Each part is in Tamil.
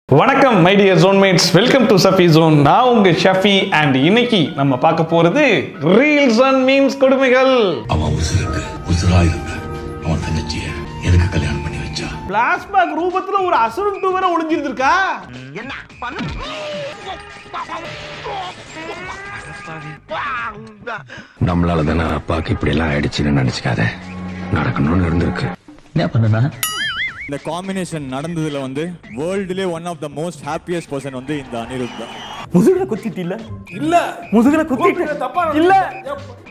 வணக்கம் my dear zonemates, welcome to Safi zone. நான் உங்க ஷஃபி அண்ட் இன்னைக்கு நம்ம பார்க்க போறது ரீல்ஸ் அண்ட் மீம்ஸ் கொடுமைகள். அவன் உசுரா இருந்த அவன் தங்கச்சிய எனக்கு கல்யாணம் பண்ணி வச்சா. பிளாஷ்பேக் ரூபத்துல ஒரு அசுரன் டூ வேற ஒளிஞ்சிருந்திருக்கா. என்ன பண்ணு? நம்மளால தானே அப்பாக்கு இப்படி எல்லாம் ஆயிடுச்சுன்னு நினைச்சுக்காத, நடக்கணும்னு இருந்திருக்கு. என்ன பண்ணுனா இந்த காம்பினேஷன் நடந்ததுல வேர்ல்டுலே one of the most happiest person இந்த அனிருத் தான். முதுகுல குத்திட்டு இல்ல முதுகுல குத்திட்டு தப்பா இல்ல.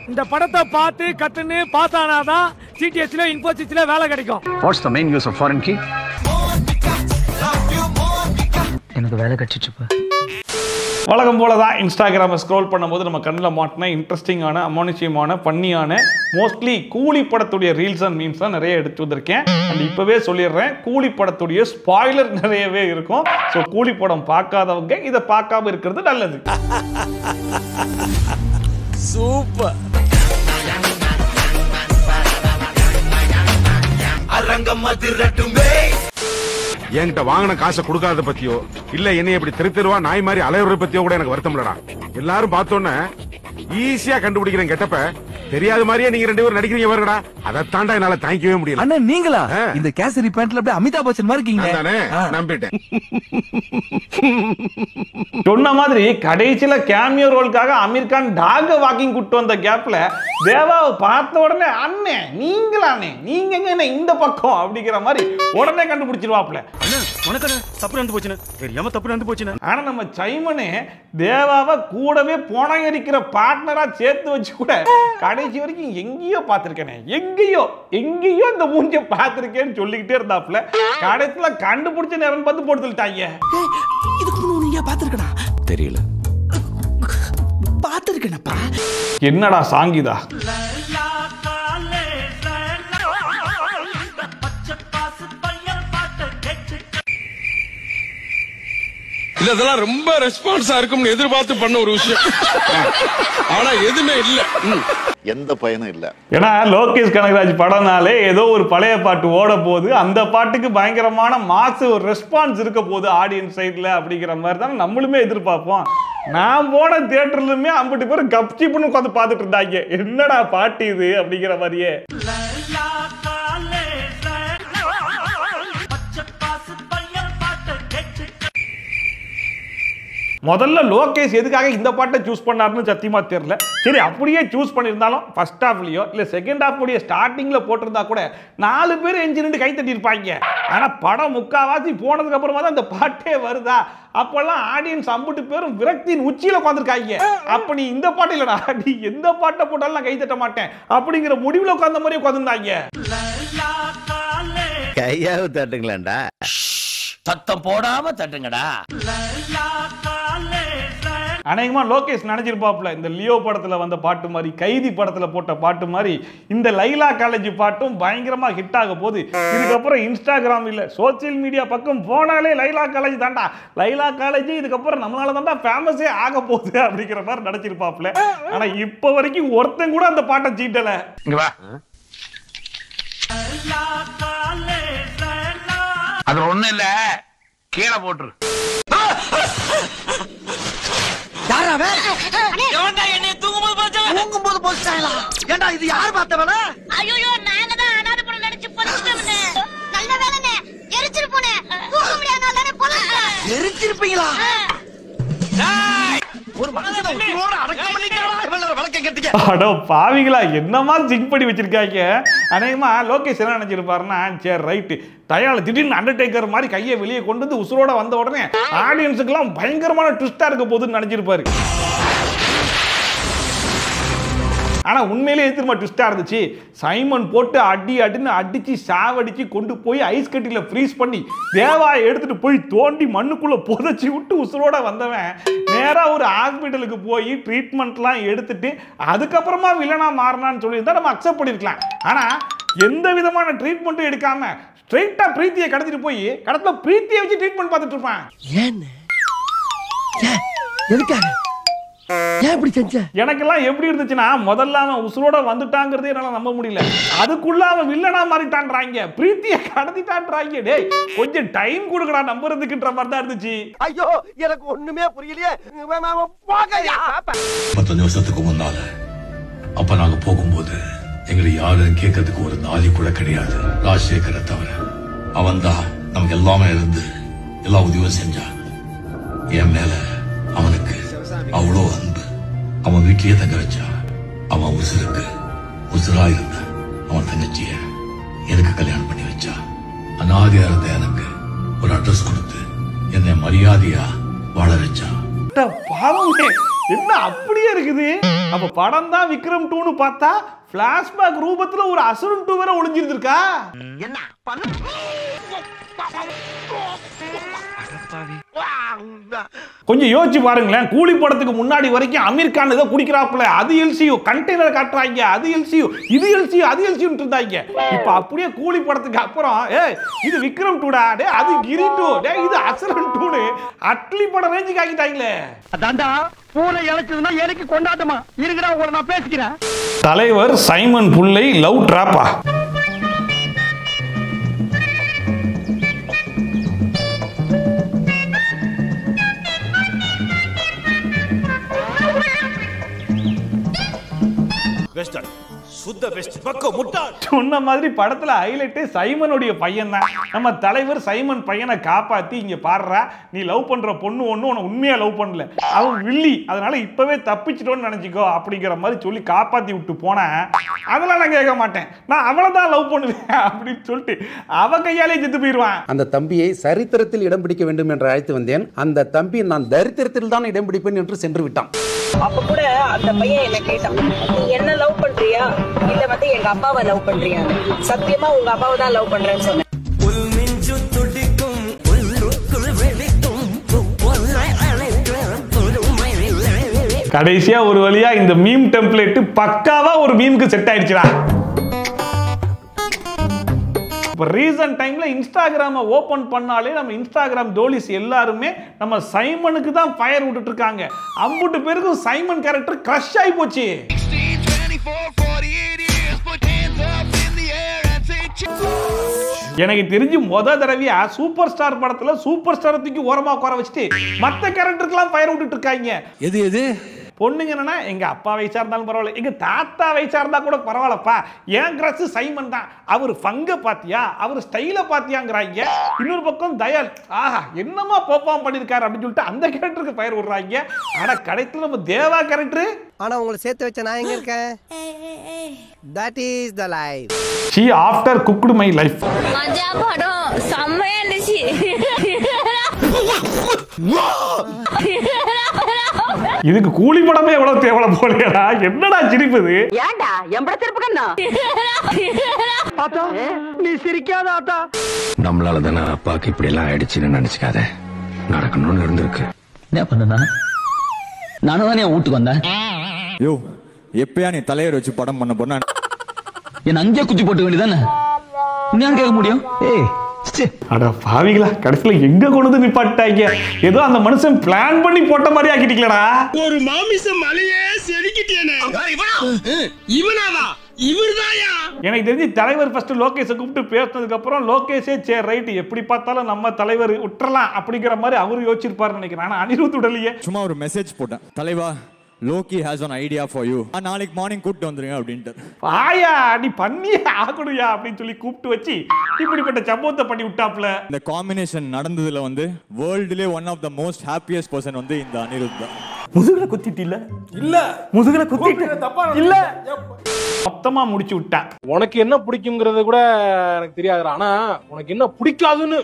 இந்த படத்தை பார்த்து கத்துன்னு பாஸ் ஆனாதான் சிடிஎஸ்ல இன்ஃபோசிஸ்ல வேலை கிடைக்கும். What's the main use of foreign key? எனக்கு வேலை கிடைச்சிச்சுப்பா. வழக்கம் போல தான் இன்ஸ்டாகிராமை ஸ்க்ரோல் பண்ணும்போது நம்ம கண்ணில் மாட்டின இன்ட்ரெஸ்டிங்கான, அமானுஷ்யமான, ஃபன்னியான, மோஸ்ட்லி கூலி படத்துடைய ரீல்ஸ் அண்ட் மீம்ஸ் தான் நிறைய எடுத்து வந்திருக்கேன். அண்ட் இப்போவே சொல்லிடுறேன், கூலி படத்துடைய ஸ்பாய்லர் நிறையவே இருக்கும். ஸோ கூலி படம் பார்க்காதவங்க இதை பார்க்காம இருக்கிறது நல்லது. சூப்பர். என்கிட்ட வாங்கின காசை கொடுக்காத பத்தியோ இல்ல என்னை எப்படி தெருவா நாய் மாதிரி அலையுற பத்தியோ கூட எனக்கு வருத்தம் இல்லடா. எல்லாரும் பார்த்தோன்னே ஈஸியா கண்டுபிடிக்கிறேன் கெட்டப்ப. தெரியாத மாதிரியே நீங்க ரெண்டு பேரும் நடிக்கிறீங்க வருங்கடா. அதை தாண்டா என்னால தாங்கிக்கவே முடியல. அண்ணா நீங்களா இந்த கேசரி பேண்ட்ல அப்படியே அமிதாப் பச்சன் மாதிரி இருக்கீங்க. தானே நம்பிட்டேன். சொன்ன மாதிரி கடைசியில கேமியோ ரோலுக்காக அமீர் கான் டாக வாக்கிங் கூட்டு வந்த கேப்ல தேவாவை பார்த்த உடனே அண்ணே நீங்களானே, நீங்க எங்க இந்த பக்கம் அப்படிங்கிற மாதிரி உடனே கண்டுபிடிச்சிருவாப்ல. தப்பு நடந்து போச்சுன்னு தெரியாம தப்பு நடந்து போச்சுன்னு. ஆனா நம்ம சைமனே தேவாவை கூடவே போனாங்க இருக்கிற பார்ட்னரா சேர்த்து வச்சு கூட கடைசி வரைக்கும் எங்கேயோ பார்த்திருக்கேனே, எங்கேயோ இந்த மூஞ்ச பார்த்திருக்கேன்னு சொல்லிக்கிட்டே இருந்தாப்ல. கடைசியில கண்டுபிடிச்ச நேரம் பார்த்து போட்டு சொல்லிட்டாங்க. இதுக்கு முன்னாடி நீங்க பாத்துர்க்கடா? தெரியல. பாத்துர்க்கேனப்பா. என்னடா சாங்கிதா? இதெல்லாம் ரொம்ப ரெஸ்பான்ஸா இருக்கும்னு எதிர்பார்த்து பண்ண ஒரு விஷயம். ஆனா எதுவுமே இல்ல, எந்த பயனும் இல்ல. ஏன்னா லோகேஷ் கனகராஜ் படம்னாலே ஏதோ ஒரு பழைய பாட்டு ஓட போகுது, அந்த பாட்டுக்கு பயங்கரமான மாஸ் ஒரு ரெஸ்பான்ஸ் இருக்க போகுது ஆடியன்ஸ் சைட்ல அப்படிங்கிற மாதிரி தான் நம்மளுமே எதிர்பார்ப்போம். நான் போன தியேட்டர்லுமே 50 பேர் கப்சிப்புன்னு உட்காந்து பார்த்துட்டு இருந்தாங்க, என்னடா பாட்டு இது அப்படிங்கிற மாதிரியே. முதல்ல லோகேஷ் எதுக்காக இந்த பாட்டை சூஸ் பண்ணாருன்னு சத்தியமா தெரியல. சரி, அப்படியே சூஸ் பண்ணியிருந்தாலும் ஃபர்ஸ்ட் ஹாஃப்லயோ இல்ல செகண்ட் ஹாஃப் உடைய ஸ்டார்டிங்ல போட்டிருந்தா கூட 4 பேர் எஞ்சின் கை தட்டி இருப்பாங்க. ஆனா படம் முக்காவாசி போனதுக்கு அப்புறமா தான் இந்த பாட்டே வருதா. அப்பெல்லாம் ஆடியன்ஸ் 50 பேரும் விரக்தியின் உச்சியில உட்காந்துருக்காங்க. அப்ப நீ இந்த பாட்டு இல்லடா, நீ எந்த பாட்டை போட்டாலும் நான் கை தட்ட மாட்டேன் அப்படிங்கிற முடிவுல உட்கார்ந்த மாதிரி உட்காந்துருந்தாங்க. கையாவது தட்டுங்களா, சத்தம் போடாம தட்டுங்கடா. அநேகமா லோகேஷ் நினைச்சிருப்பாப்ல, இந்த லியோ படத்துல வந்த பாட்டு மாதிரி, கைதி படத்துல போட்ட பாட்டு மாதிரி இந்த லைலா காலேஜ் பாட்டும் பயங்கரமா ஹிட் ஆக போகுது. இதுக்கப்புறம் இன்ஸ்டாகிராம் இல்ல சோசியல் மீடியா பக்கம் போனாலே லைலா காலேஜ் தாண்டா, லைலா காலேஜ் இதுக்கப்புறம் நம்மளால தாண்டா ஃபேமஸே ஆக போகுது அப்படிங்கிற மாதிரி நினைச்சிருப்பாப்ல. ஆனா இப்ப வரைக்கும் ஒருத்தன் கூட அந்த பாட்டை சீட்டல. அது ஒண்ணு இல்ல, கீழே போட்டுரு. தூங்கும்போது போஸ்டாங்களா? ஏண்டா இது யார் பார்த்த வேலை? ஐயோ நாங்க தான் அனாதை படம் நடிச்சு போச்சுட்டோம்னே. நல்ல வேலைனே, எரிச்சிரு போனே. தூங்க முடியாதனால போலீஸ் எரிச்சிருப்பீங்களா? ஒரு மனுஷனை உயிரோட அடக்கம் பண்ணிட்டாங்களா? இவளோட வழக்க கேட்டீங்க. அடோ பாவிகளா, என்னமா சிங்க் பண்ணி வச்சிருக்காங்க. அநேகமா லோகேஷ் என்ன நினைச்சிருப்பாருன்னா, சரி ரைட்டு தயால திடீர்னு அண்டர்டேக்கர் மாதிரி கையை வெளியே கொண்டு வந்து உசுரோட வந்த உடனே ஆடியன்ஸுக்கெல்லாம் பயங்கரமான ட்விஸ்டா இருக்க போகுதுன்னு நினைச்சிருப்பாரு. ஆனா உண்மையிலேயே திரும்ப ட்விஸ்டா இருந்துச்சு. சைமன் போட்டு அடின்னு அடிச்சு சாவடிச்சு கொண்டு போய் ஐஸ் கட்டில ஃப்ரீஸ் பண்ணி தேவாயை எடுத்துட்டு போய் தோண்டி மண்ணுக்குள்ள புதைச்சி விட்டு உசுரோட வந்தவன் நேரா ஒரு ஹாஸ்பிட்டலுக்கு போய் ட்ரீட்மெண்ட்லாம் எடுத்துட்டு அதுக்கப்புறமா வில்லனா மாறினான்னு சொல்லியிருந்தா நம்ம அக்செப்ட் பண்ணிருக்கலாம். ஆனா எந்த விதமான ட்ரீட்மெண்ட்டும் எடுக்காம ஸ்ட்ரெயிட்டா பிரீத்தியை கடத்திட்டு போய் கடத்துல பிரீத்தியை வச்சு ட்ரீட்மெண்ட் பார்த்துட்டு இருப்பான். ஏன் எதுக்காக ஏன் இப்படி செஞ்ச? எனக்கெல்லாம் எப்படி இருந்துச்சுன்னா முதல்ல அவன் உசுரோட வந்துட்டாங்கிறதே என்னால நம்ப முடியல. அதுக்குள்ள அவன் வில்லனா மாறிட்டான்றாங்க, பிரீத்தியை கடத்திட்டான்றாங்க. டேய் கொஞ்சம் டைம் கொடுக்கடா நம்புறதுக்குன்ற மாதிரி தான் இருந்துச்சு. ஐயோ எனக்கு ஒண்ணுமே புரியலையே. போகயா 35 வருஷத்துக்கு முன்னால அப்ப நாங்க போகும்போது எங்களை யாரும் கேட்கறதுக்கு ஒரு நாதி கூட கிடையாது. ராஜசேகரை தவிர அவன் தான் நமக்கு எல்லாமே இருந்து எல்லா உதவியும் செஞ்சான். என் மேல அவனுக்கு அவ்வளோ அன்பு. அவன் வீட்லயே தங்க வச்சா. அவன் உசுருக்கு உசுரா இருந்த அவன் தங்கச்சிய எனக்கு கல்யாணம் பண்ணி வச்சா. அநாதியா இருந்த எனக்கு ஒரு அட்ரஸ் கொடுத்து என்னை மரியாதையா வாழ வச்சா. பாவமே என்ன அப்படியே இருக்குது. அப்ப படம் தான் விக்ரம் 2னு பார்த்தா பிளாஷ்பேக் ரூபத்துல ஒரு அசுரன் 2 வேற ஒளிஞ்சிருந்திருக்கா. என்ன பண்ணு? கொஞ்சம் யோசிச்சு பாருங்களேன். கூலி படத்துக்கு முன்னாடி வரைக்கும் அமீர் கான் ஏதோ குடிக்கிறாப்புல, அது எல்சியூ, கண்டெய்னர் காட்டுறாங்க, அது எல்சியூ, இது எல்சியூ, அது எல்சியூன்னு இருந்தாங்க. இப்ப அப்படியே கூலி படத்துக்கு அப்புறம் இது விக்ரம் 2டா, டே அது கிரி 2, டே இது அசுரன் 2னு அட்லி படம் ரேஞ்சுக்கு ஆக்கிட்டாங்களே. அதான்டா பூனை இழைச்சதுன்னா எனக்கு கொண்டாட்டமா இருக்குடா. உங்களை நான் பேசிக்கிறேன். தலைவர் சைமன் புள்ளை லவ் டிராப்பா? சொன்ன மாதிரி படத்துல ஹைலைட் சைமனுடைய பையன் தான். நம்ம தலைவர் சைமன் பையனை காப்பாத்தி இங்க பாடுறா, நீ லவ் பண்ற பொண்ணு ஒண்ணு உன உண்மையா லவ் பண்ணல, அவன் வில்லி, அதனால இப்பவே தப்பிச்சிட்டோன்னு நினைச்சுக்கோ அப்படிங்கிற மாதிரி சொல்லி காப்பாத்தி விட்டு போன. அதெல்லாம் நான் கேட்க மாட்டேன், நான் அவளைதான் லவ் பண்ணுவேன் அப்படின்னு சொல்லிட்டு அவ கையாலே செத்து போயிடுவான். அந்த தம்பியை சரித்திரத்தில் இடம் பிடிக்க வேண்டும் என்று அழைத்து வந்தேன். அந்த தம்பி நான் தரித்திரத்தில் தான் இடம் பிடிப்பேன் என்று சென்று விட்டான். அப்ப கூட அந்த பையன் என்ன கேட்டான், நீ என்ன லவ் பண்றியா இல்ல வந்து எங்க அப்பாவை லவ் பண்றியா? சத்தியமா உங்க அப்பாவை தான் லவ் பண்றேன்னு சொன்னேன். கடைசியா ஒரு வழியா இந்த மீம் டெம்ப்ளேட் பக்காவா ஒரு மீமுக்கு செட் ஆயிடுச்சுடா. இப்போ ரீசன்ட் டைம்ல இன்ஸ்டாகிராமை ஓபன் பண்ணாலே நம்ம இன்ஸ்டாகிராம் டோலிஸ் எல்லாருமே நம்ம சைமனுக்கு தான் ஃபயர் விட்டுட்டு இருக்காங்க. அம்புட்டு பேருக்கும் சைமன் கேரக்டர் கிரஷ் ஆகி போச்சு. எனக்கு தெரிஞ்சு முத தடவையா சூப்பர் ஸ்டார் படத்துல சூப்பர் ஸ்டார் தூக்கி ஓரமா உட்கார வச்சுட்டு மத்த கேரக்டருக்குலாம் ஃபயர் விட்டுட்டு இருக்காங்க. எது எது பொண்ணுங்க என்னன்னா எங்க அப்பா வயசா இருந்தாலும் பரவாயில்ல, எங்க தாத்தா வயசா இருந்தா கூட பரவாயில்லப்பா, ஏன் கிரஸ் சைமன் தான், அவர் ஃபங்க பாத்தியா, அவர் ஸ்டைல பாத்தியாங்கிறாங்க. இன்னொரு பக்கம் தயால், ஆஹா என்னமா பெர்ஃபார்ம் பண்ணிருக்காரு அப்படின்னு சொல்லிட்டு அந்த கேரக்டருக்கு ஃபயர் விடுறாங்க. ஆனா கடைசில நம்ம தேவா கேரக்டர், ஆனா உங்களை சேர்த்து வச்ச நான் எங்க இருக்கேன்? That is the life. She after cooked my life. மஜா படம் செம்மையா இருந்துச்சு. இதுக்கு கூலி படமே எவ்வளவு தேவல போலையடா, என்னடா சிரிப்புது? ஏன்டா எம்பட திருப்பு கண்ணா? ஆத்தா நீ சிரிக்காத ஆத்தா. நம்மளால தானே அப்பாக்கு இப்படி எல்லாம் ஆயிடுச்சுன்னு நினைச்சுக்காத, நடக்கணும்னு இருந்திருக்கு. என்ன பண்ணா நானும் தானே வீட்டுக்கு வந்தேன். யோ எப்பயா நீ தலைவர் வச்சு படம் பண்ண போனா என்ன அங்கேயே குத்தி போட்டு வேண்டியதானே, இன்னும் கேட்க முடியும்? அட பாவிகளா, கடைசியில எங்க கொண்டு நிப்பாட்டாங்க. ஏதோ அந்த மனுஷன் பிளான் பண்ணி போட்ட மாதிரி ஆக்கிட்டீங்களா. ஒரு மாமிச மலையே செதுக்கிட்டேனே. இவனாவா? இவர்தாயா? எனக்கு தெரிஞ்சு தலைவர் ஃபர்ஸ்ட் லோகேஷை கூப்பிட்டு பேசினதுக்கு அப்புறம் லோகேஷே சே ரைட் எப்படி பார்த்தாலும் நம்ம தலைவர் விட்டுறலாம் அப்படிங்கிற மாதிரி அவரு யோசிச்சிருப்பாருன்னு நினைக்கிறேன். ஆனா அனிருத் உடலையே சும்மா ஒரு மெசேஜ் போட்டேன், தலைவா Loki has an idea for you, நாளைக்கு மார்னிங் கூப்பிட்டு வந்துருங்க அப்படின்ட்டு. ஆயா நீ பண்ணியே ஆகணுயா அப்படின்னு சொல்லி கூப்பிட்டு வச்சு இப்படிப்பட்ட சம்பவத்தை பண்ணி விட்டாப்ல. இந்த காம்பினேஷன் நடந்ததுல வந்து வேர்ல்டுலே one of the most happiest person வந்து இந்த அனிருத் தான். முதுகுல குத்திட்டு இல்ல இல்ல முதுகுல குத்திட்டு தப்பா இல்ல மொத்தமா முடிச்சு விட்டான். உனக்கு என்ன பிடிக்குங்கிறது கூட எனக்கு தெரியாது, ஆனா உனக்கு என்ன பிடிக்காதுன்னு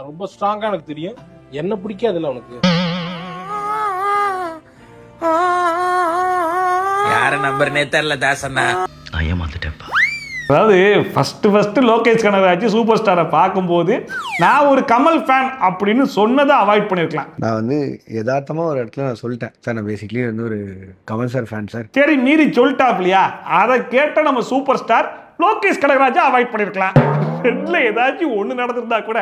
ரொம்ப ஸ்ட்ராங்கா எனக்கு தெரியும். என்ன பிடிக்காதுல்ல உனக்கு? யார நம்பர்னே தெரியல தாசண்ணா. ஏமாந்துட்டேன்ப்பா. அதாவது ஃபர்ஸ்ட் லோகேஷ் கனகராஜ் சூப்பர் ஸ்டாரை பார்க்கும்போது நான் ஒரு கமல் ஃபேன் அப்படின்னு சொன்னதை அவாய்ட் பண்ணிருக்கலாம். நான் வந்து யதார்த்தமா ஒரு இடத்துல நான் சொல்லிட்டேன் சார், நான் பேசிக்கலி வந்து ஒரு கமல் சார் ஃபேன் சார். சரி மீறி சொல்லிட்டாப்லையா, அதை கேட்ட நம்ம சூப்பர் ஸ்டார் லோகேஷ் கனகராஜை அவாய்ட் பண்ணிருக்கலாம். ரெண்டுல ஏதாச்சும் ஒண்ணு நடந்திருந்தா கூட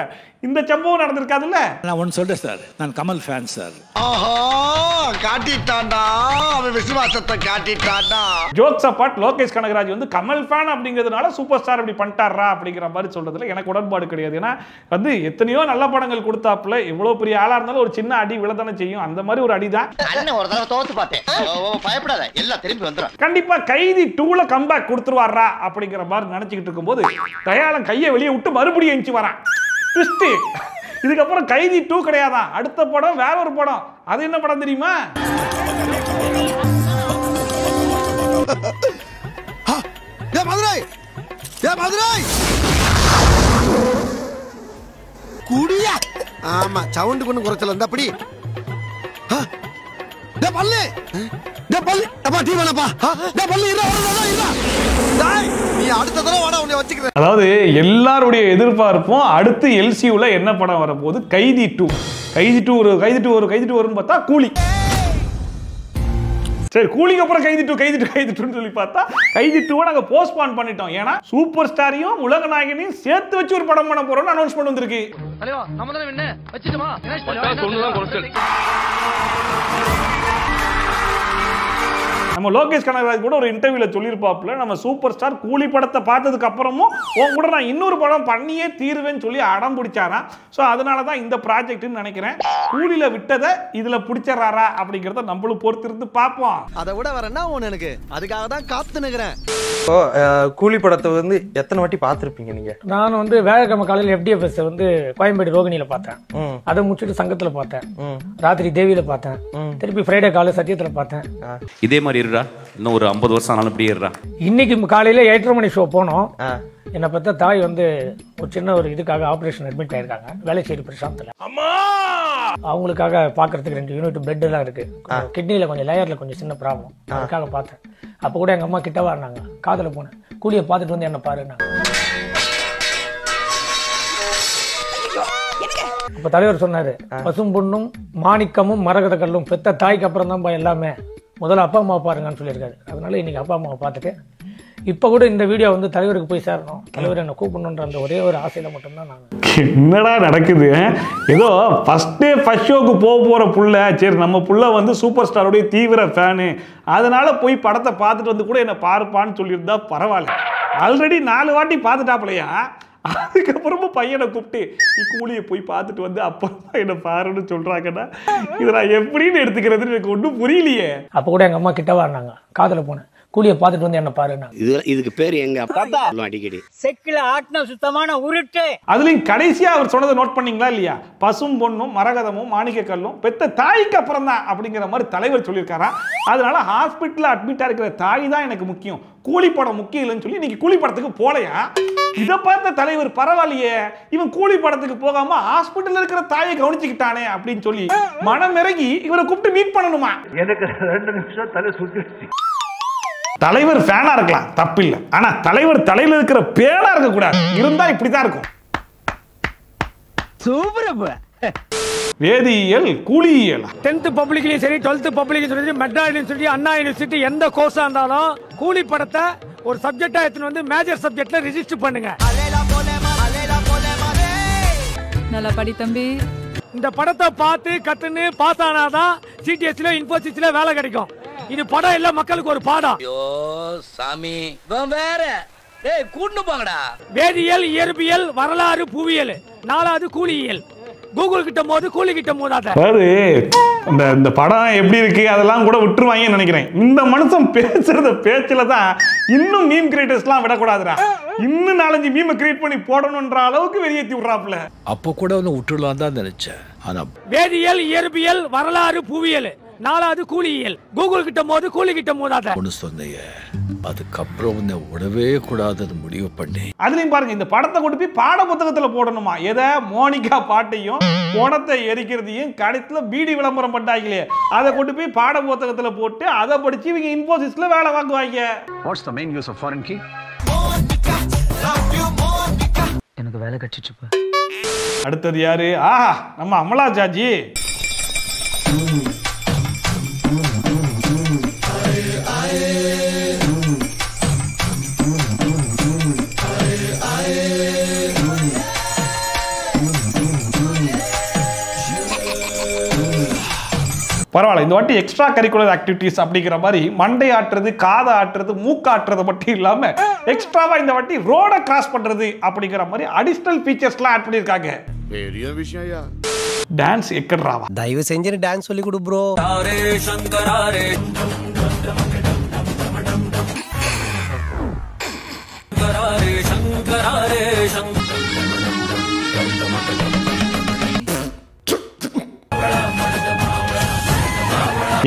இந்த சம்பவம் நடந்திருக்காதுல்ல. நான் ஒன்னு சொல்றேன் சார், நான் கமல் ஃபேன் சார். ஆஹா, காட்டிட்டான்டா, அவன் விசுவாசத்தை காட்டிட்டான்டா. ஜோக்ஸ் அபார்ட், லோகேஷ் கனகராஜ் வந்து கமல் ஃபேன் அப்படிங்கிறதுனால சூப்பர் ஸ்டார் அப்படி பண்ணிட்டாரா அப்படிங்கிற மாதிரி சொல்றதுல எனக்கு உடன்பாடு கிடையாது. ஏன்னா வந்து எத்தனையோ நல்ல படங்கள் கொடுத்தாப்புல எவ்வளவு பெரிய ஆளா இருந்தாலும் ஒரு சின்ன அடி விழதானே செய்யும். அந்த மாதிரி ஒரு அடிதான். அண்ணன் ஒரு தடவை தோத்து பார்த்தேன், பயப்படாத, எல்லாம் திரும்பி வந்துடும். கண்டிப்பா கைதி 2ல கம்பேக் கொடுத்துருவாரா அப்படிங்கிற மாதிரி நினைச்சுக்கிட்டு இருக்கும்போது தயாளன் கையை வெளியே விட்டு மறுபடியும் எஞ்சி வரான். ட்விஸ்ட், இதுக்கப்புறம் கைதி 2 கிடையாதான், அடுத்த படம் வேற ஒரு படம். அது என்ன படம் தெரியுமா? குடியா? ஆமா, சவுண்ட் கொண்டு குறைச்சல இருந்தா அப்படி. அதாவது எல்லாருடைய எதிர்பார்ப்பும் அடுத்து எல்சியூல என்ன படம் வரப்போகுது? கைதி 2. கைதி 2 வரும்னு பார்த்தா கூலி. சரி, கூலிக்கு அப்புறம் கைதி 2 சொல்லி பார்த்தா கைதி 2 நாங்க போஸ்ட்பான் பண்ணிட்டோம். ஏன்னா சூப்பர் ஸ்டாரையும் உலக நாயகனையும் சேர்த்து வச்சு ஒரு படம் பண்ண போறோம்னு அனௌன்ஸ்மெண்ட் வந்திருக்கு. நம்ம தானே என்ன வச்சிட்டுமா? நம்ம லோகேஷ் கனகராஜ் கூட ஒரு இன்டர்வியூல சொல்லியிருப்பாப்புல, நம்ம சூப்பர் ஸ்டார் கூலி படத்தை பார்த்ததுக்கு அப்புறமும் உன் கூட நான் இன்னொரு படம் பண்ணியே தீருவேன்னு சொல்லி அடம் பிடிச்சாராம். ஸோ அதனால தான் இந்த ப்ராஜெக்ட்னு நினைக்கிறேன். கூலியில விட்டதை இதுல பிடிச்சாரா அப்படிங்கிறத நம்மளும் பொறுத்திருந்து பார்ப்போம். அதை விட வரேன்னா ஒன்று எனக்கு அதுக்காக தான் காத்து நிற்கிறேன். கூலி படத்தை வந்து எத்தனை வாட்டி பார்த்துருப்பீங்க நீங்க? நான் வந்து வேலைக்கிழமை காலையில் FDFS வந்து கோயம்பேடு ரோகிணியில பார்த்தேன். அதை முடிச்சுட்டு சங்கத்துல பார்த்தேன். ராத்திரி தேவியில பார்த்தேன். திருப்பி ஃப்ரைடே காலை சத்தியத்துல பார்த்தேன். இதே மாதிரி இருடா, இன்னும் ஒரு 50 வருஷம் ஆனாலும் இப்படியே இருடா. இன்னைக்கு காலையில 8:30 மணி ஷோ போனோம். என்னை பார்த்தா தாய் வந்து ஒரு சின்ன ஒரு இதுக்காக ஆபரேஷன் அட்மிட் ஆயிருக்காங்க வேலைச்சேரி பிரசாந்த்ல. அவங்களுக்காக பாக்குறதுக்கு 2 யூனிட் பெட் எல்லாம் இருக்கு. கிட்னில கொஞ்சம் லேயர்ல கொஞ்சம் சின்ன ப்ராப்ளம், அதுக்காக பார்த்தேன். அப்ப கூட எங்க அம்மா கிட்ட வராங்க, காதல போனேன். கூலியை பார்த்துட்டு வந்து என்ன பாருன்னாங்க. அப்ப தலைவர் சொன்னாரு, பசும் பொண்ணும் மாணிக்கமும் மரகத கல்லும் பெத்த தாய்க்கு அப்புறம் தான் எல்லாமே, முதல்ல அப்பா அம்மா பாருங்கன்னு சொல்லியிருக்காரு. அதனால இன்னைக்கு அப்பா அம்மாவை பார்த்துட்டு இப்ப கூட இந்த வீடியோ வந்து தலைவருக்கு போய் சேரணும், தலைவர் என்ன கூப்பிடணுன்ற அந்த ஒரே ஒரு ஆசையில மட்டும்தான் நாங்க. என்னடா நடக்குது? ஏதோ ஃபர்ஸ்ட் ஷோக்கு போற புள்ள, சரி நம்ம புள்ள வந்து சூப்பர் ஸ்டாரோடைய தீவிர ஃபேனு, அதனால போய் படத்தை பார்த்துட்டு வந்து கூட என்ன பாருப்பான்னு சொல்லியிருந்தா பரவாயில்ல. ஆல்ரெடி 4 வாட்டி பார்த்துட்டாப்லையா, அதுக்கப்புறமா பையனை கூப்பிட்டு நீ கூலியை போய் பார்த்துட்டு வந்து அப்புறமா என்ன பாருன்னு சொல்றாங்கன்னா இதை நான் எப்படின்னு எடுத்துக்கிறதுன்னு எனக்கு ஒன்றும் புரியலையே. அப்ப கூட எங்க அம்மா கிட்ட வராங்க, காதல போனேன். கூலியை பார்த்துட்டு வந்து என்ன பாருன்னா. இதுக்கு பேர் எங்க அடிக்கடி செக்கில ஆட்டின சுத்தமான உருட்டு. அதுலயும் கடைசியா அவர் சொன்னதை நோட் பண்ணீங்களா இல்லையா? பசும் பொண்ணும் மரகதமும் மாணிக்க கல்லும் பெத்த தாய்க்கு அப்புறம் தான் அப்படிங்கிற மாதிரி தலைவர் சொல்லியிருக்காரா. அதனால ஹாஸ்பிட்டல்ல அட்மிட்டா இருக்கிற தாய் தான் எனக்கு முக்கியம், கூலி படம் முக்கியம் இல்லைன்னு சொல்லி இன்னைக்கு கூலி படத்துக்கு போலையா? இதை பார்த்த தலைவர் பரவாயில்லையே, இவன் கூலி படத்துக்கு போகாம ஹாஸ்பிட்டல்ல இருக்கிற தாயை கவனிச்சுக்கிட்டானே அப்படின்னு சொல்லி மனம் இறங்கி இவரை கூப்பிட்டு மீட் பண்ணணுமா? எனக்கு 2 நிமிஷம் தலை சுத்திடுச்சு. தலைவர் ஃபேனா இருக்கலாம், தப்பில்லை. ஆனா தலைவர் தலையில இருக்கிற பேனா இருக்க கூடாது. இருந்தா இப்படிதான் இருக்கும். வேதியியல், கூலியியல், 10th பப்ளிக்லயும் சரி 12th பப்ளிக்லயும் சரி மெட்ராஸ் யூனிவர்சிட்டி அண்ணா யூனிவர்சிட்டி எந்த கோர்ஸா இருந்தாலும் கூலி படத்தை ஒரு சப்ஜெக்டா எடுத்துட்டு வந்து மேஜர் சப்ஜெக்ட்ல ரெஜிஸ்டர் பண்ணுங்க. நல்லா படி தம்பி. இந்த படத்தை பார்த்து கத்துன்னு பாஸ் ஆனாதான் சிடிஎஸ்ல இன்ஃபோசிஸ்ல வேலை கிடைக்கும். இது படம் இல்ல, மக்களுக்கு ஒரு பாடம். ஐயோ சாமி, வேற டேய் கூண்டு போங்கடா. வேதியியல், இயற்பியல், வரலாறு, புவியியல், 4வது கூலியியல். கூகுள் கிட்ட மோது கூலி கிட்ட மோதாத. இந்த படம் எப்படி இருக்கு அதெல்லாம் கூட விட்டுருவாங்கன்னு நினைக்கிறேன். இந்த மனுஷன் பேசுறத பேச்சுல தான் இன்னும் மீம் கிரியேட்டர்ஸ்லாம் விடக்கூடாதுடா, இன்னும் 4-5 மீம் கிரியேட் பண்ணி போடணும்ன்ற அளவுக்கு வெளியேற்றி விடுறாப்ல. அப்போ கூட ஒன்று விட்டுடலாம் தான் நினைச்சேன். ஆனா வேதியியல், இயற்பியல், வரலாறு, புவியியல், 4வது கூலியியல். கூகுள் கிட்ட மோது கூலி கிட்ட மோதாத. ஒன்று சொன்னீங்க, அதுக்கப்புறம் உன்னை விடவே கூடாது முடிவு பண்ணி. அதுலயும் பாருங்க, இந்த படத்தை கொண்டு போய் பாட புத்தகத்துல போடணுமா? எதை? மோனிகா பாட்டையும் பணத்தை எரிக்கிறதையும் கடைசியில் பீடி விளம்பரம் பண்ணாங்களே, அதை கொண்டு போய் பாட புத்தகத்துல போட்டு அதை படிச்சு இவங்க இன்ஃபோசிஸ்ல வேலை வாங்குவாங்க. What's the main use of foreign key? எனக்கு வேலை கிடைச்சிச்சுப்பா. அடுத்தது யாரு? ஆஹா, நம்ம அமலா ஜாஜி. பரவாயில்ல, இந்த வாட்டி எக்ஸ்ட்ரா கரிக்குலர் ஆக்டிவிட்டிஸ் அப்படிங்கிற மாதிரி மண்டை ஆட்டுறது, காதை ஆட்டுறது, மூக்காட்டுறது மட்டும் இல்லாம எக்ஸ்ட்ராவா இந்த வாட்டி ரோட கிராஸ் பண்றது அப்படிங்கிற மாதிரி அடிஷனல் ஃபீச்சர்ஸ்லாம் ஆட் பண்ணிருக்காங்க. பெரிய விஷயம். டான்ஸ் எக்கட்ராவா? தயவு செஞ்சு டான்ஸ் சொல்லி கொடு ப்ரோ.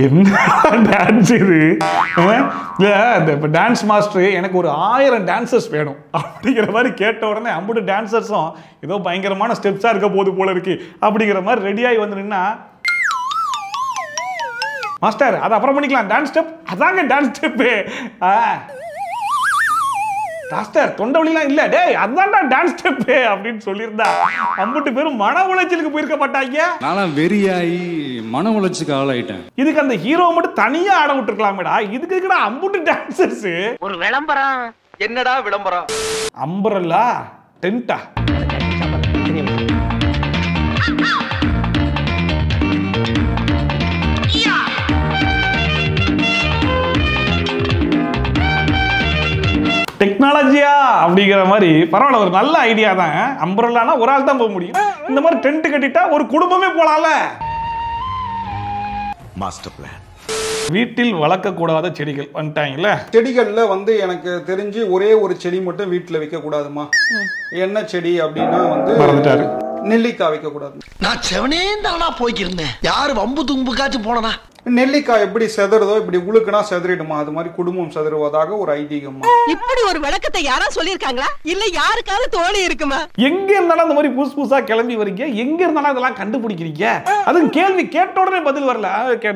என்ன டான்ஸ் இது? டான்ஸ் மாஸ்டர் எனக்கு ஒரு 1000 டான்சர்ஸ் வேணும் அப்படிங்கிற மாதிரி கேட்ட உடனே அம்புட்டு டான்சர்ஸும் ஏதோ பயங்கரமான ஸ்டெப்ஸா இருக்க போது போல இருக்கு அப்படிங்கிற மாதிரி ரெடியாகி வந்து நின்னா, மாஸ்டர் அது அப்புறம் பண்ணிக்கலாம், டான்ஸ் ஸ்டெப் அதாங்க டான்ஸ் ஸ்டெப்பு. மாஸ்டர் தொண்டை வலிலாம் இல்ல, டேய் அதான்டா டான்ஸ் ஸ்டெப் அப்படின்னு சொல்லியிருந்தா அம்புட்டு பேரும் மன உளைச்சலுக்கு போயிருக்க மாட்டாங்க. நான் வெறியாயி மன உளைச்சலுக்கு ஆளாயிட்டேன். இதுக்கு அந்த ஹீரோ மட்டும் தனியா ஆட விட்டுருக்கலாமேடா, இதுக்கு இருக்கிற அம்புட்டு டான்சர்ஸ். ஒரு விளம்பரம். என்னடா விளம்பரம்? அம்பரல்லா டென்ட்டா? டெக்னாலஜியா அப்படிங்கிற மாதிரி பரவாயில்ல, ஒரு நல்ல ஐடியா தான். அம்பரல்லானா ஒரு ஆள் தான் போக முடியும், இந்த மாதிரி டென்ட் கட்டிட்டா ஒரு குடும்பமே போலாம்ல. Master plan. வீட்டில் வளர்க்கக்கூடாத செடிகள் வந்துட்டாங்கல்ல. செடிகள்ல வந்து எனக்கு தெரிஞ்சு ஒரே ஒரு செடி மட்டும் வீட்டுல வைக்க கூடாதுமா. என்ன செடி அப்படின்னா வந்து நெல்லிக்காய் வைக்க கூடாது. நான் செவனே தானா போய்க்கிருந்தேன். யாரு வம்பு தும்புக்காச்சும் போனா? நெல்லிக்காய் எப்படி செதறதோ இப்படி உழுக்குனா செதறிடுமா, அது மாதிரி குடும்பம் செதறுவதாக ஒரு ஐதீகமா. இப்படி ஒரு விளக்கத்தை யாரா சொல்லிருக்காங்களா இல்ல யாருக்காவது தோணி இருக்குமா? எங்க இருந்தாலும் அந்த மாதிரி புதுசா கிளம்பி வரீங்க, எங்க இருந்தாலும் அதெல்லாம் கண்டுபிடிக்கிறீங்க. அதுவும் கேள்வி கேட்ட உடனே பதில் வரல.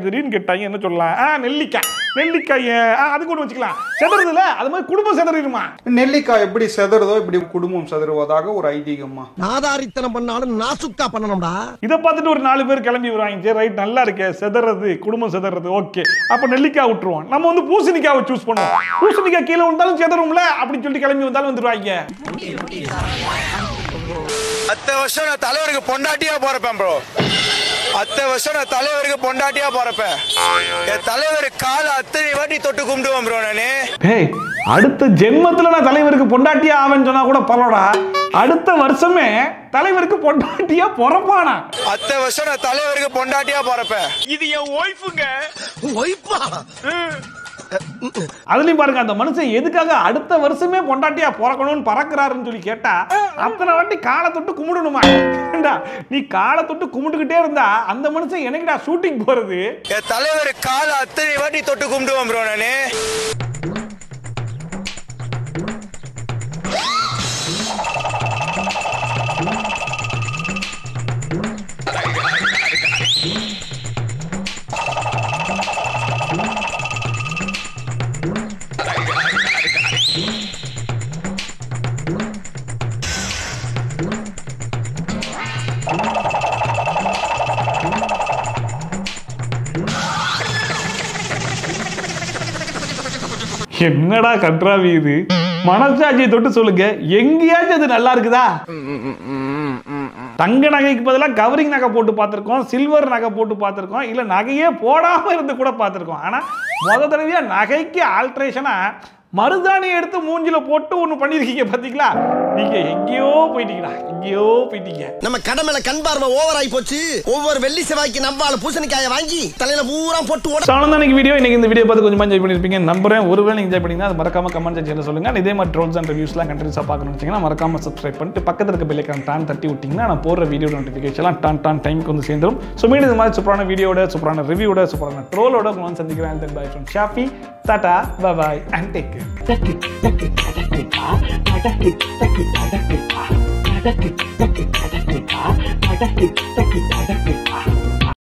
திடீர்னு கேட்டாங்க என்ன சொல்லலாம், நெல்லிக்காய் நெல்லிக்காய் அதுக்கு ஒன்று வச்சுக்கலாம், செதறுதுல அது மாதிரி குடும்பம் செதறிடுமா. நெல்லிக்காய் எப்படி செதறதோ இப்படி குடும்பம் செதறுவதாக ஒரு ஐதீகமா. நாதாரித்தனம் பண்ணாலும் நாசுக்கா பண்ணணும்டா. இதை பார்த்துட்டு ஒரு 4 பேர் கிளம்பி வராங்க, ரைட் நல்லா இருக்கே, செதறது குடும்பம் செதறது, ஓகே அப்ப நெல்லிக்காய் விட்டுருவோம். நம்ம வந்து பூசணிக்காவை சூஸ் பண்ணுவோம், பூசணிக்காய் கீழே வந்தாலும் செதறும்ல அப்படின்னு சொல்லி கிளம்பி வந்தாலும் வந்துருவாங்க. அத்த வருஷம் நான் தலைவருக்கு பொண்டாட்டியா போறப்பேன் ப்ரோ. அத்த வருஷம் நான் தலைவருக்கு பொண்டாட்டியா போறப்பேன். என் தலைவர் கால அத்தனை வாட்டி தொட்டு கும்பிடுவேன் ப்ரோ நானு. ஏய் அடுத்த ஜென்மத்துல நான் தலைவருக்கு பொண்டாட்டியா ஆவேன்னு சொன்னா கூட பரவாடா, அடுத்த வருஷமே தலைவருக்கு பொண்டாட்டியா பொறப்பானா. அத்த வருஷம் நான் தலைவருக்கு பொண்டாட்டியா போறப்பேன். இது என் ஒய்ஃபுங்க. ஒய்ஃபா? அதுலயும் பாருங்க, அந்த மனுஷன் எதுக்காக அடுத்த வருஷமே பொண்டாட்டியா பிறக்கணும்னு பறக்குறாருன்னு சொல்லி கேட்டா, அத்தனை வாட்டி காலை தொட்டு கும்பிடணுமா? நீ காலை தொட்டு கும்பிட்டுக்கிட்டே இருந்தா அந்த மனுஷன் எனக்குடா ஷூட்டிங் போறது? என் தலைவர் கால அத்தனை வாட்டி தொட்டு கும்பிடுவேன் ப்ரோ நானு. என்னடா கன்றாவி இது? மனசாட்சியை தொட்டு சொல்லுங்க, எங்கேயாச்சும் அது நல்லா இருக்குதா? தங்க நகைக்கு பதிலாக கவரிங் நகை போட்டு பார்த்துருக்கோம், சில்வர் நகை போட்டு பார்த்துருக்கோம், இல்லை நகையே போடாமல் இருந்து கூட பார்த்துருக்கோம். ஆனால் முத தடவையா நகைக்கு ஆல்ட்ரேஷனா மருதாணி எடுத்து மூஞ்சில போட்டு ஒண்ணு பண்ணிருக்கீங்க பாத்தீங்களா? நீங்க எங்கேயோ போயிட்டீங்களா, எங்கேயோ போயிட்டீங்க. நம்ம கடமையில கண் பார்வை ஓவர் ஆகி போச்சு. ஒவ்வொரு வெள்ளி செவ்வாய்க்கு நம்மால பூசணிக்காயை வாங்கி தலையில பூரா போட்டு ஓட. சாலந்தானிக்கு வீடியோ இன்னைக்கு இந்த வீடியோ பார்த்து கொஞ்சம் என்ஜாய் பண்ணிருப்பீங்க நம்புறேன். ஒருவேளை என்ஜாய் பண்ணீங்கன்னா அது மறக்காம கமெண்ட் செக்ஷன்ல சொல்லுங்க. இதே மாதிரி ட்ரோல்ஸ் அண்ட் ரிவ்யூஸ்லாம் கண்டினியூஸா பார்க்கணும்னு வச்சீங்கன்னா மறக்காம சப்ஸ்கிரைப் பண்ணிட்டு பக்கத்துல இருக்க பெல் ஐகான் டான் தட்டி விட்டீங்கன்னா நான் போடுற வீடியோ நோட்டிஃபிகேஷன்லாம் டான் டைமுக்கு வந்து சேர்ந்துரும். ஸோ மீண்டும் இந்த மாதிரி சூப்பரான வீடியோட, சூப்பரான ரிவ்யூட, சூப்பரான ட்ரோலோட உங்களை சந்திக்கிறேன். Then bye from Shafi, tata, bye bye and take care.